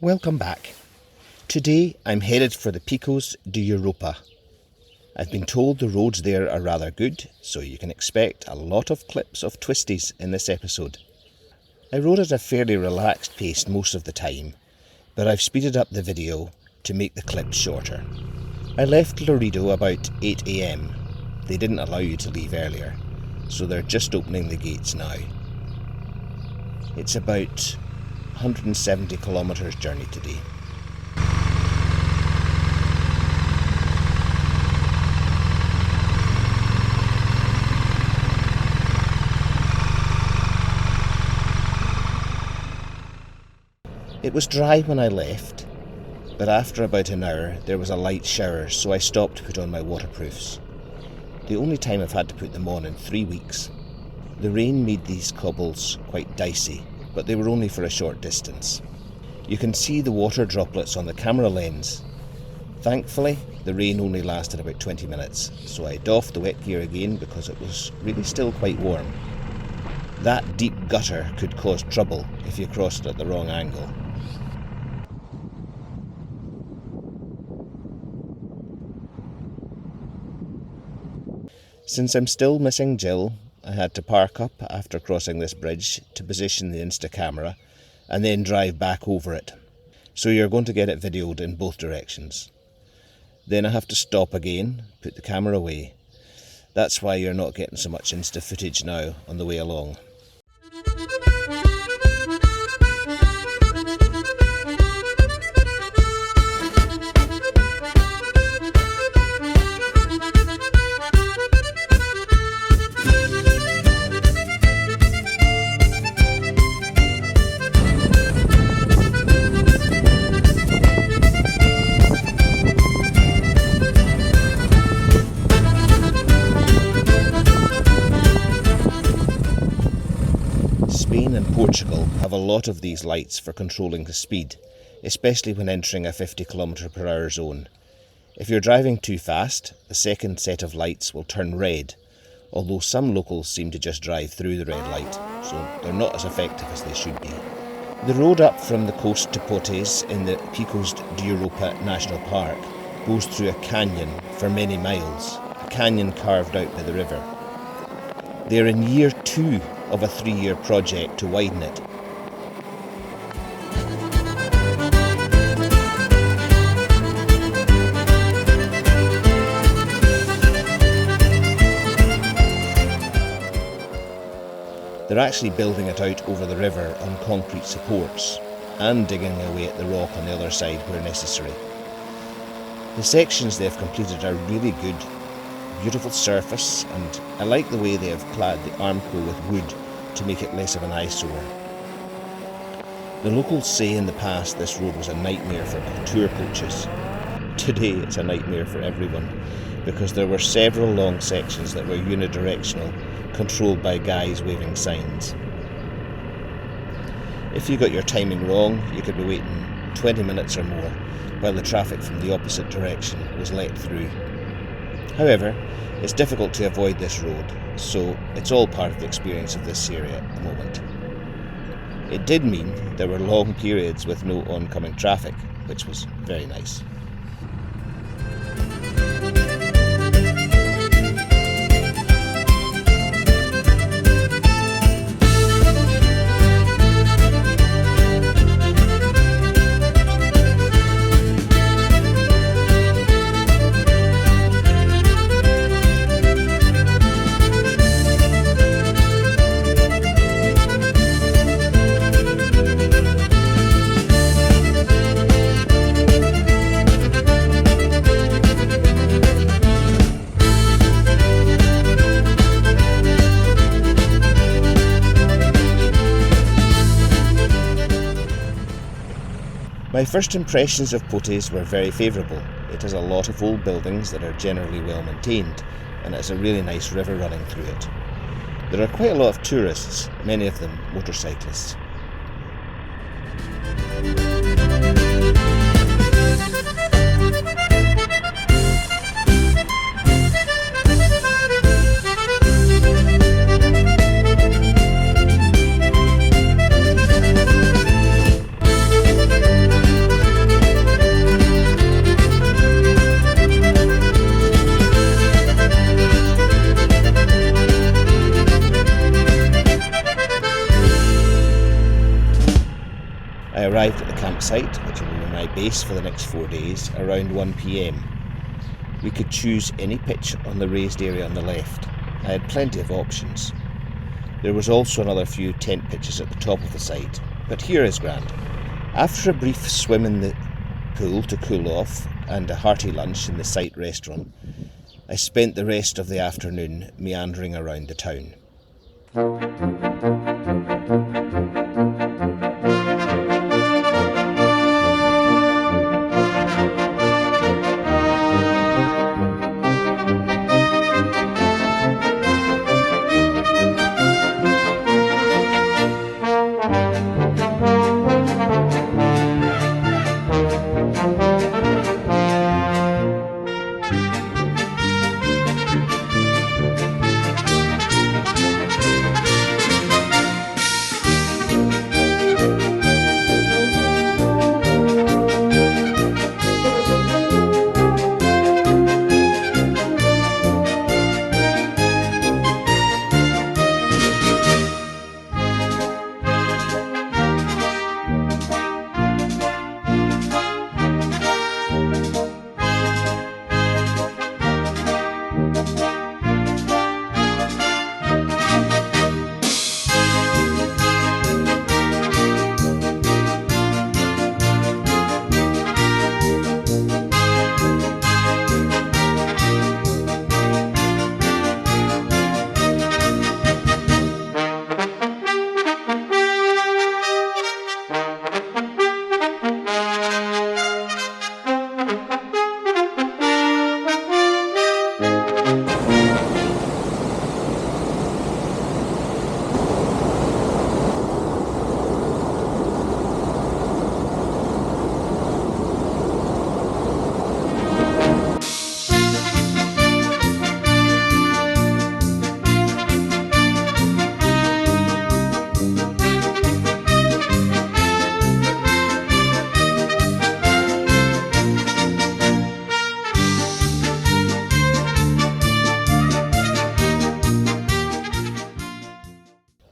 Welcome back. Today I'm headed for the Picos de Europa. I've been told the roads there are rather good, so you can expect a lot of clips of twisties in this episode. I rode at a fairly relaxed pace most of the time, but I've speeded up the video to make the clips shorter. I left Loredo about 8 AM. They didn't allow you to leave earlier, so they're just opening the gates now. It's about 170 kilometres journey today. It was dry when I left, but after about an hour there was a light shower, so I stopped to put on my waterproofs. The only time I've had to put them on in 3 weeks. The rain made these cobbles quite dicey, but they were only for a short distance. You can see the water droplets on the camera lens. Thankfully, the rain only lasted about 20 minutes, so I doffed the wet gear again because it was really still quite warm. That deep gutter could cause trouble if you crossed at the wrong angle. Since I'm still missing Jill, I had to park up after crossing this bridge to position the Insta camera and then drive back over it. So you're going to get it videoed in both directions. Then I have to stop again, put the camera away. That's why you're not getting so much Insta footage now on the way along. Spain and Portugal have a lot of these lights for controlling the speed, especially when entering a 50 km/h zone. If you're driving too fast, the second set of lights will turn red, although some locals seem to just drive through the red light, so they're not as effective as they should be. The road up from the coast to Potes in the Picos de Europa National Park goes through a canyon for many miles, a canyon carved out by the river. They're in year 2 of a 3-year project to widen it. They're actually building it out over the river on concrete supports and digging away at the rock on the other side where necessary. The sections they've completed are really good. Beautiful surface, and I like the way they have clad the Armco with wood to make it less of an eyesore. The locals say in the past this road was a nightmare for tour coaches. Today it's a nightmare for everyone, because there were several long sections that were unidirectional, controlled by guys waving signs. If you got your timing wrong, you could be waiting 20 minutes or more while the traffic from the opposite direction was let through. However, it's difficult to avoid this road, so it's all part of the experience of this area at the moment. It did mean there were long periods with no oncoming traffic, which was very nice. My first impressions of Potes were very favourable. It has a lot of old buildings that are generally well maintained, and it has a really nice river running through it. There are quite a lot of tourists, many of them motorcyclists. arrived at the campsite, which will be my base for the next 4 days, around 1 p.m. We could choose any pitch on the raised area on the left. I had plenty of options. There was also another few tent pitches at the top of the site, but here is grand. After a brief swim in the pool to cool off and a hearty lunch in the site restaurant, I spent the rest of the afternoon meandering around the town.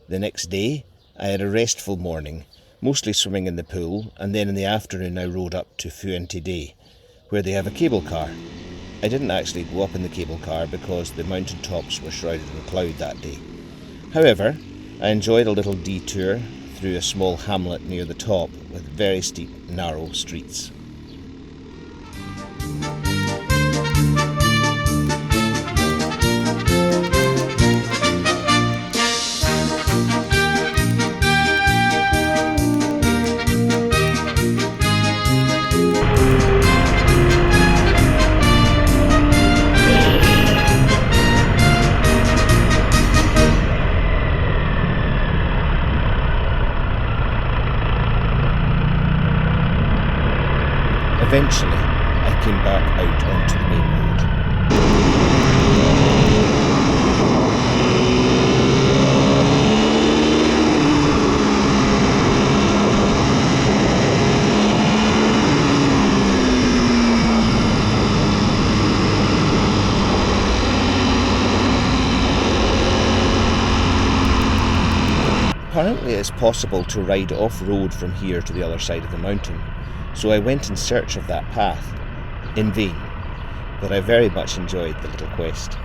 The next day, I had a restful morning, mostly swimming in the pool, and then in the afternoon I rode up to Fuente Day, where they have a cable car. I didn't actually go up in the cable car because the mountain tops were shrouded in cloud that day. However, I enjoyed a little detour through a small hamlet near the top with very steep, narrow streets. Eventually, I came back out onto the main road. Apparently it's possible to ride off-road from here to the other side of the mountain, so I went in search of that path, in vain, but I very much enjoyed the little quest.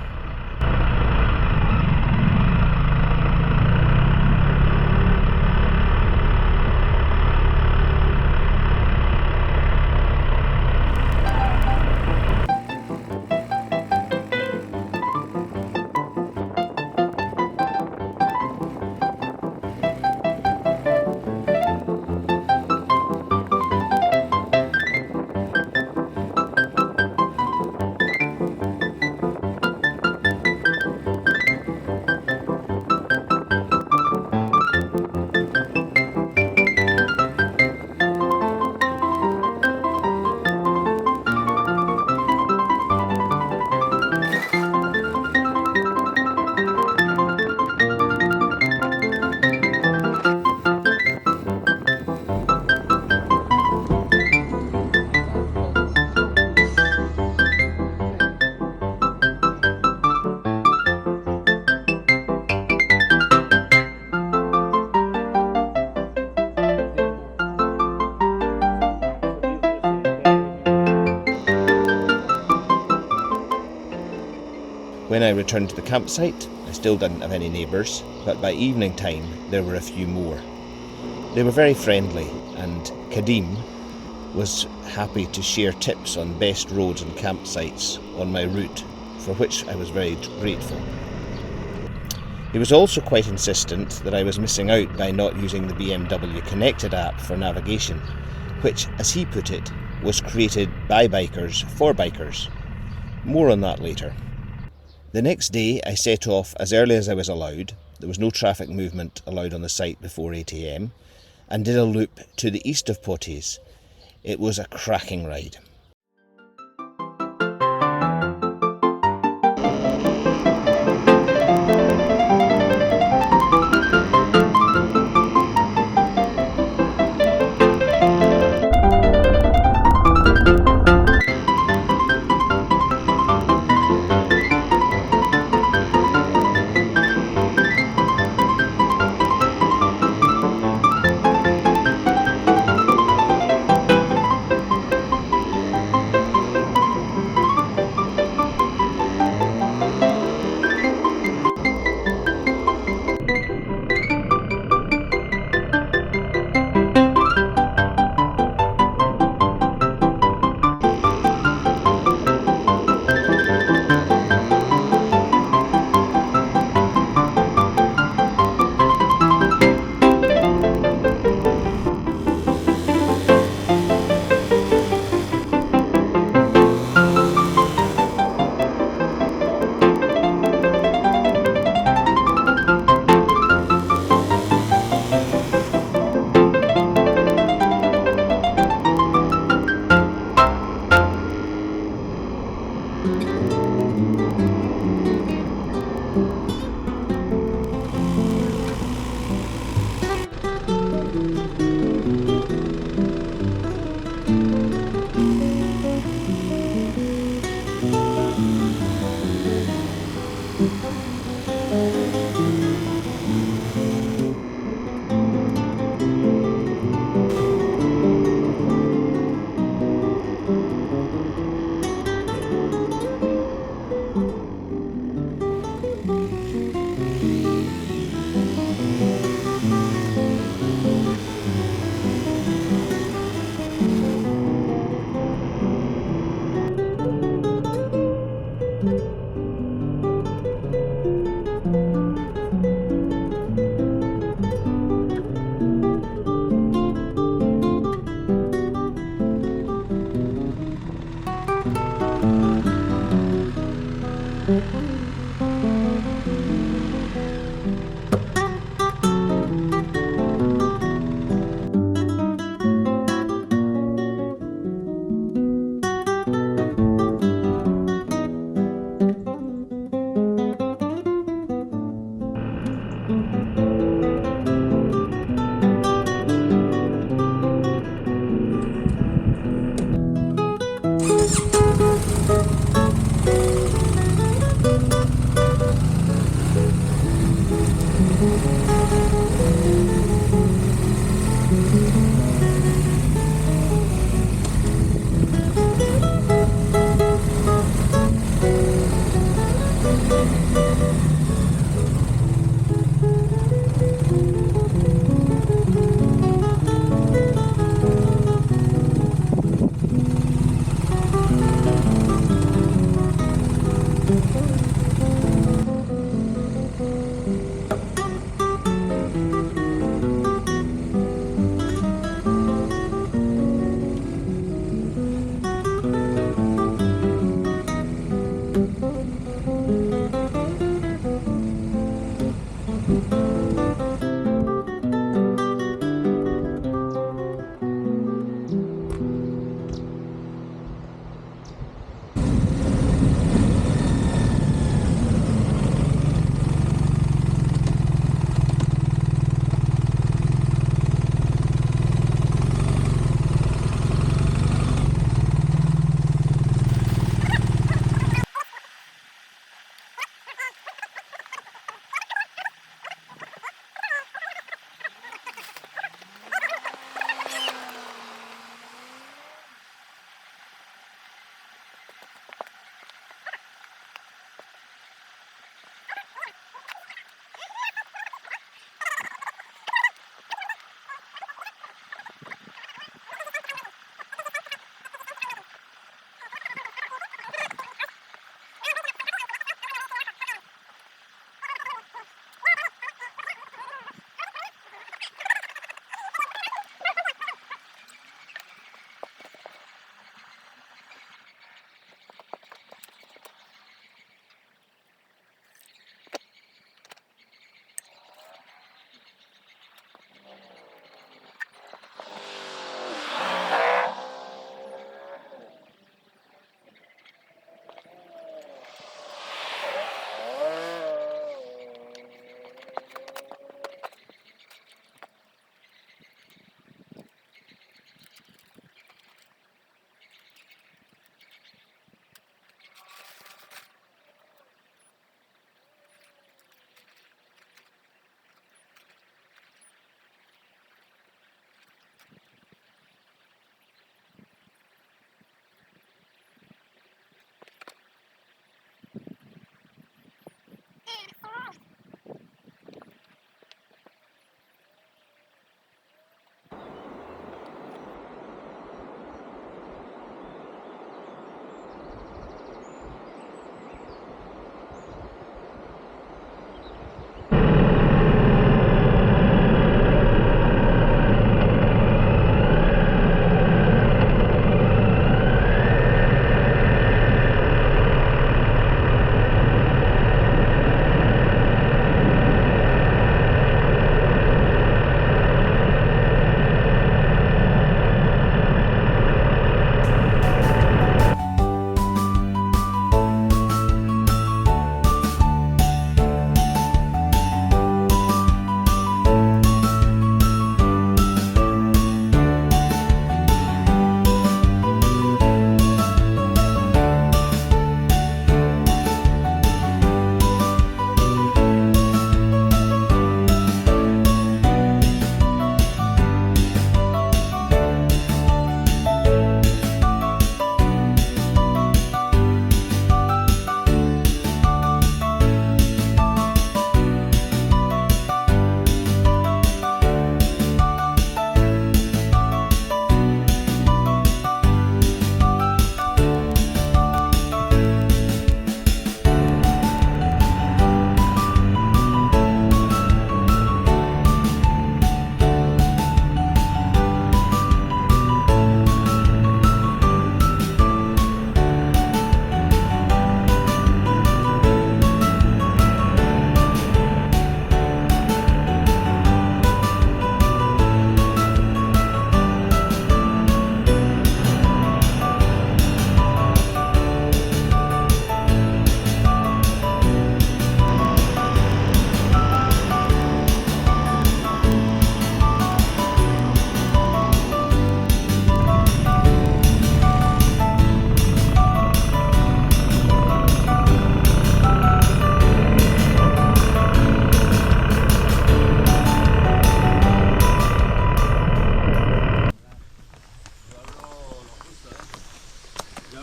When I returned to the campsite, I still didn't have any neighbours, but by evening time there were a few more. They were very friendly, and Kadim was happy to share tips on best roads and campsites on my route, for which I was very grateful. He was also quite insistent that I was missing out by not using the BMW Connected app for navigation, which, as he put it, was created by bikers for bikers. More on that later. The next day I set off as early as I was allowed. There was no traffic movement allowed on the site before 8 AM, and did a loop to the east of Potes. It was a cracking ride.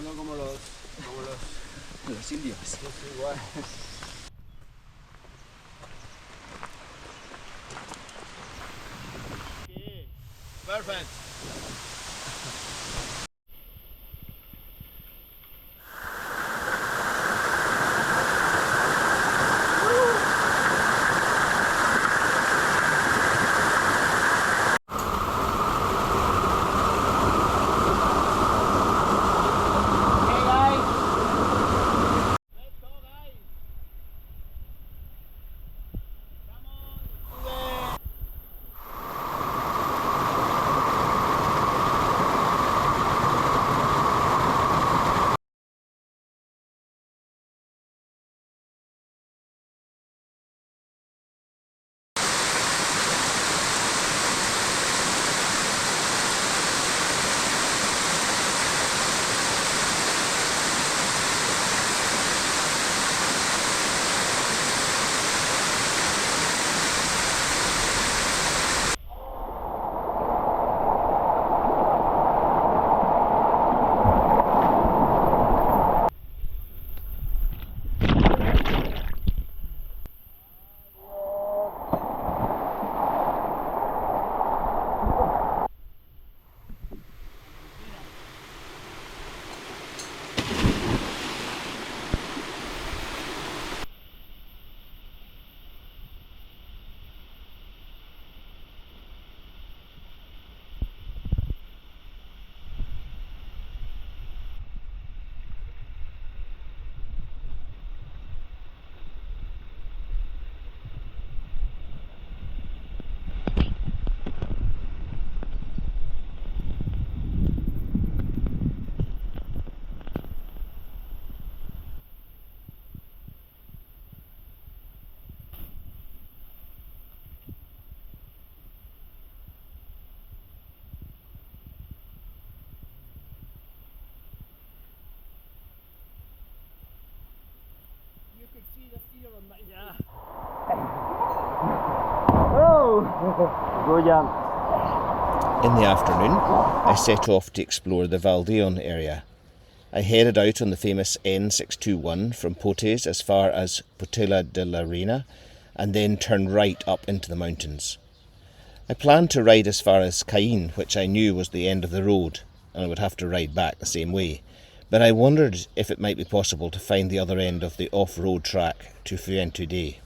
no como los indios. Es igual. Perfect. In the afternoon, I set off to explore the Valdeon area. I headed out on the famous N621 from Potes as far as Portela de la Reina, and then turned right up into the mountains. I planned to ride as far as Caín, which I knew was the end of the road, and I would have to ride back the same way, but I wondered if it might be possible to find the other end of the off-road track to Fuente.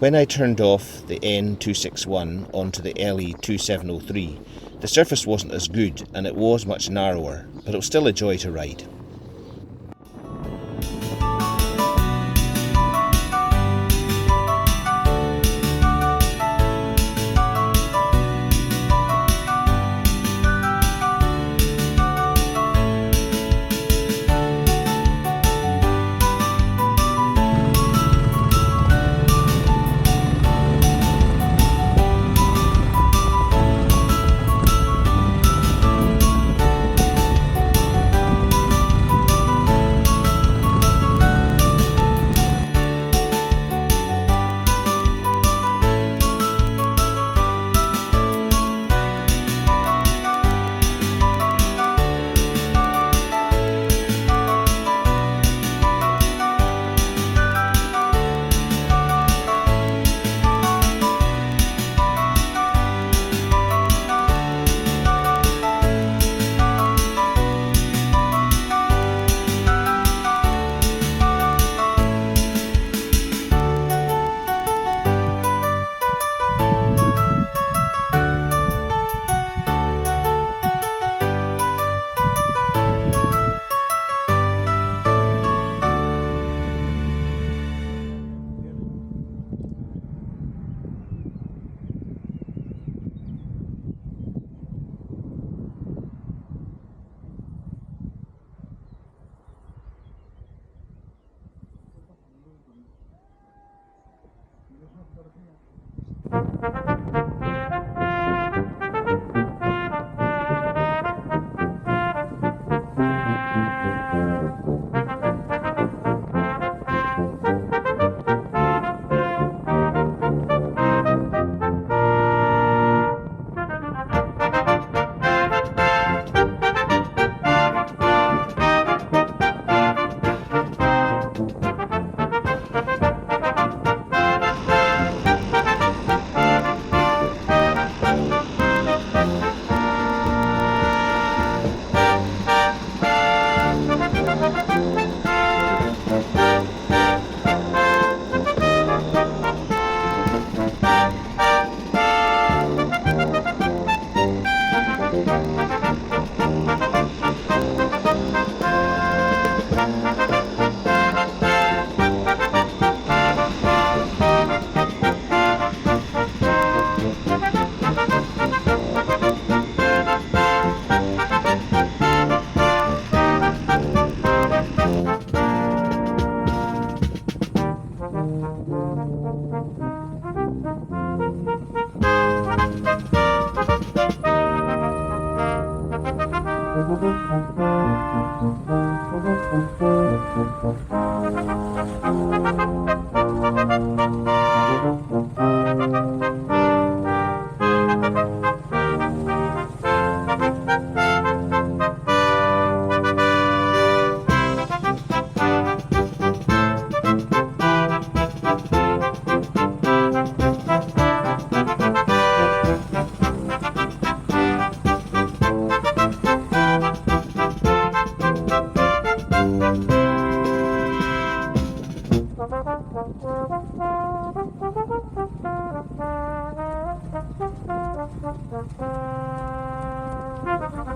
When I turned off the N261 onto the LE2703, the surface wasn't as good and it was much narrower, but it was still a joy to ride.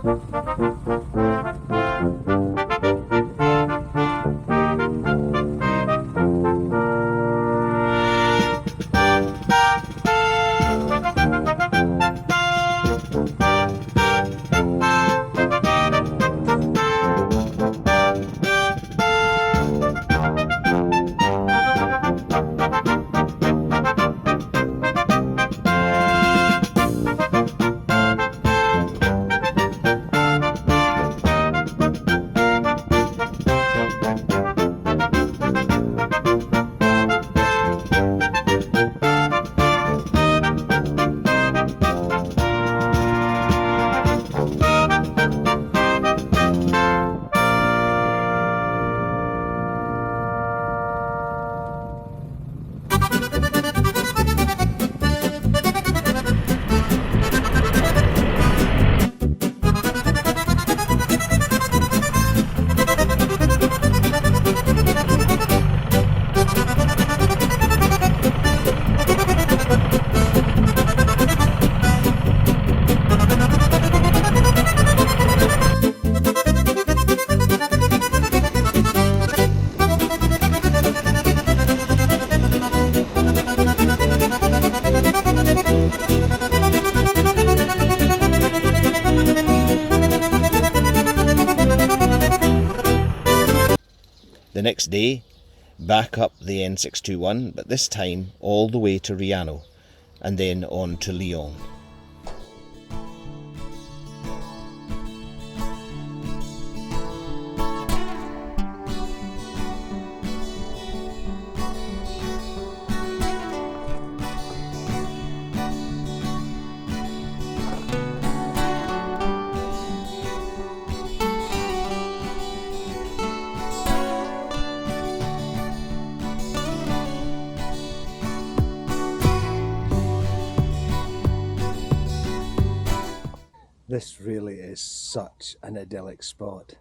The next day, back up the N621, but this time all the way to Riaño, and then on to Lyon. This really is such an idyllic spot.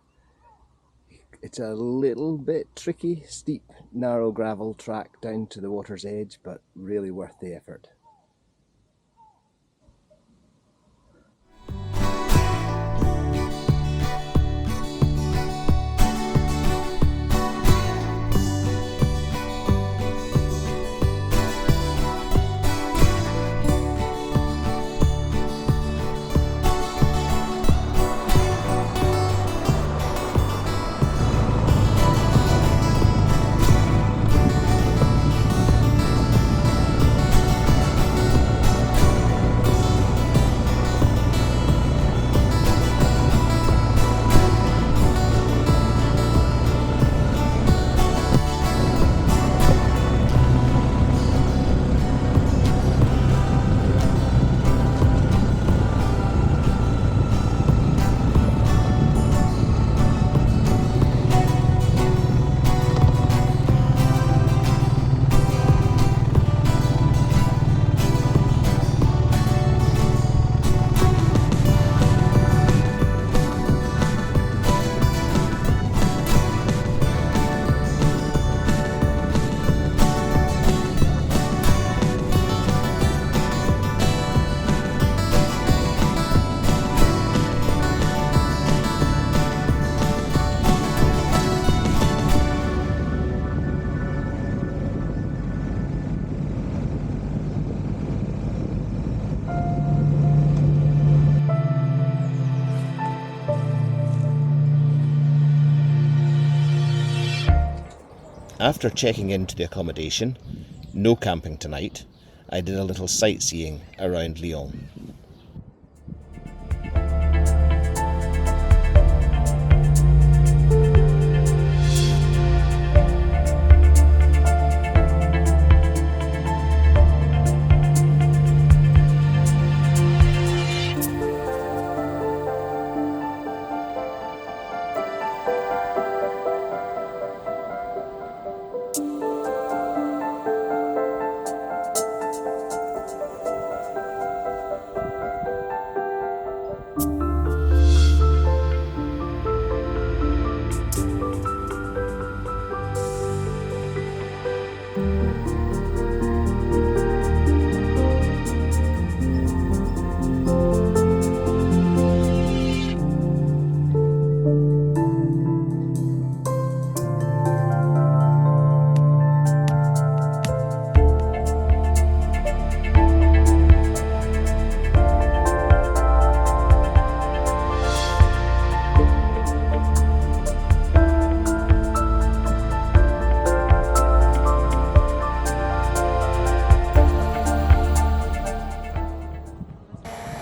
It's a little bit tricky, steep, narrow gravel track down to the water's edge, but really worth the effort. After checking into the accommodation, no camping tonight, I did a little sightseeing around Lyon.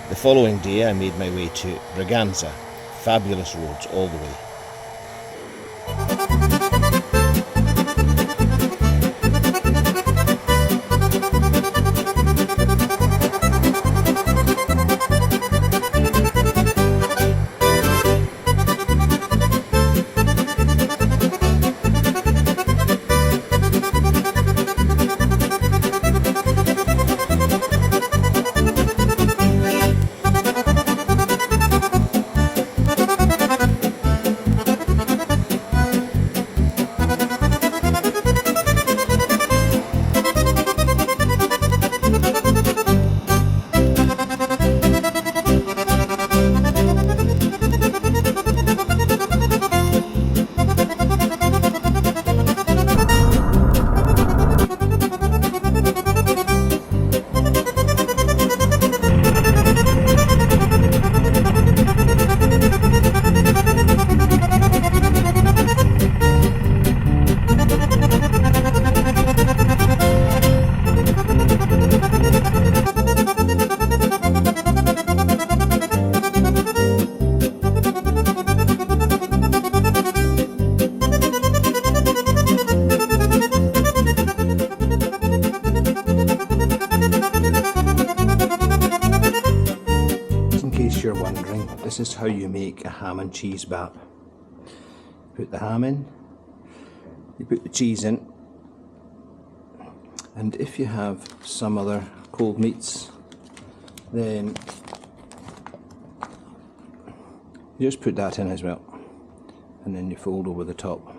The following day I made my way to Bragança. Fabulous roads all the way. You're wondering, this is how you make a ham and cheese bap. Put the ham in, you put the cheese in, and if you have some other cold meats, then you just put that in as well, and then you fold over the top.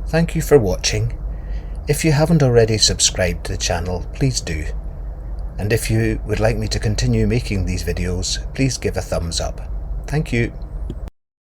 Thank you for watching. If you haven't already subscribed to the channel, please do. And if you would like me to continue making these videos, please give a thumbs up. Thank you.